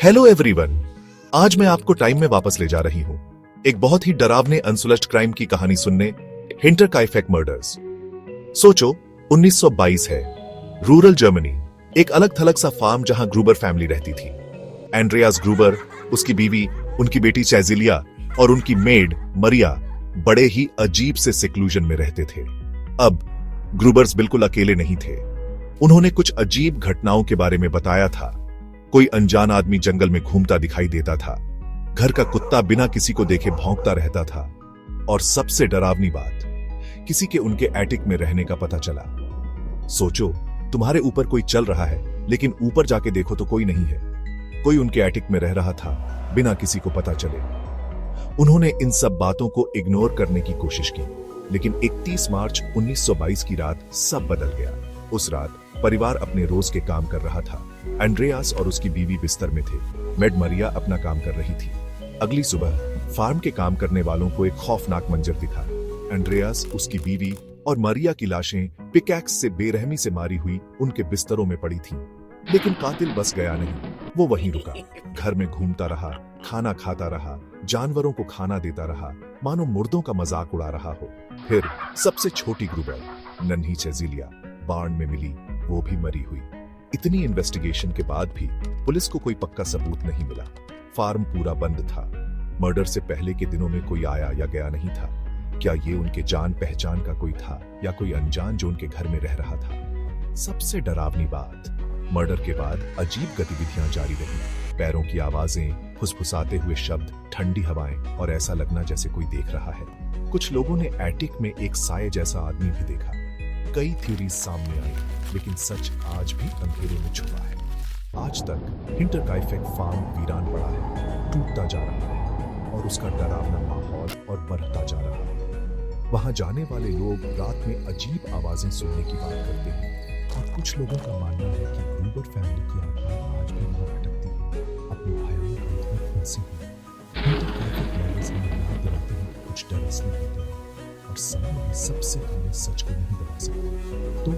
Hello everyone, आज मैं आपको टाइम में वापस ले जा रही हूं एक बहुत ही डरावने अनसुलझ्ड क्राइम की कहानी सुनने, हिंटरकाइफेक मर्डर्स। सोचो 1922 है, रूरल जर्मनी, एक अलग थलग सा फार्म जहां ग्रूबर फैमिली रहती थी। एंड्रियास ग्रूबर, उसकी बीवी, उनकी बेटी चैजिलिया और उनकी मेड मरिया बड़े ही अजीब से सिक्लूजन में रहते थे। अब ग्रूबर्स बिल्कुल अकेले नहीं थे। उन्होंने कुछ अजीब घटनाओं के बारे में बताया था। कोई अनजान आदमी जंगल में घूमता दिखाई देता था, घर का कुत्ता बिना किसी को देखे भौंकता रहता था, और सबसे डरावनी बात, किसी के उनके एटिक में रहने का पता चला। सोचो, तुम्हारे ऊपर कोई चल रहा है, लेकिन ऊपर जाके देखो तो कोई नहीं है। कोई उनके एटिक में रह रहा था बिना किसी को पता चले। उन्होंने इन सब बातों को इग्नोर करने की कोशिश की, लेकिन 31 मार्च 1922 की रात सब बदल गया। उस रात परिवार अपने रोज के काम कर रहा था। एंड्रियास और उसकी बीवी बिस्तर में थे, मेड मरिया अपना काम कर रही थी। अगली सुबह फार्म के काम करने वालों को एक खौफनाक मंजर दिखा। एंड्रियास, उसकी बीवी और मरिया की लाशें पिकैक्स से बेरहमी से मारी हुई उनके बिस्तरों में पड़ी थीं। लेकिन कातिल बस गया नहीं, वो वहीं रुका। घर में घूमता रहा, खाना खाता रहा, जानवरों को खाना देता रहा, मानो मुर्दों का मजाक उड़ा रहा हो। फिर सबसे छोटी ग्रूबर, नन्ही चैजिलिया, बार्न में मिली, वो भी मरी हुई। इतनी इन्वेस्टिगेशन के बाद भी पुलिस को कोई पक्का सबूत नहीं मिला। फार्म पूरा बंद था। मर्डर से पहले के दिनों में कोई आया या गया नहीं था। क्या ये उनके जान पहचान का कोई था, या कोई अनजान जो उनके घर में रह रहा था? सबसे डरावनी बात, मर्डर के बाद अजीब गतिविधियां जारी रही। पैरों की आवाजें, फुसफुसाते हुए शब्द, ठंडी हवाएं, और ऐसा लगना जैसे कोई देख रहा है। कुछ लोगों ने एटिक में एक साये जैसा आदमी भी देखा। कई थ्योरीज सामने आई, लेकिन सच आज भी अंधेरे में छुपा है। आज तक हिंटरकाइफेक फार्म वीरान पड़ा है, टूटता जा रहा है, और उसका डरावना माहौल और बढ़ता जा रहा है। वहां जाने वाले लोग रात में अजीब आवाजें सुनने की बात करते हैं, और कुछ लोगों का मानना है कि ग्रूबर फैमिली की आत्मा आज भी वहां भटकती है, अपने भयानक अंत में फंसी हुई। हिंटरकाइफेक मर्डर्स हमें याद दिलाते हैं कि कुछ डर असली होते हैं, और समय भी सबसे काले सच को नहीं दबा सकते। तो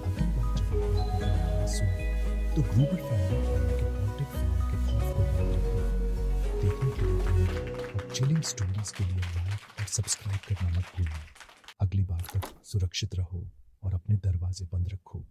अगली बार जब आप ये आवाज सुने, तो ग्रूबर फैमिली और उनके हॉन्टेड फार्म के खौफ को याद रखना। देखने के लिए धन्यवाद, और चिलिंग स्टोरीज के लिए लाइक और सब्सक्राइब करना मत भूलना। अगली बार तक सुरक्षित रहो और अपने दरवाजे बंद रखो।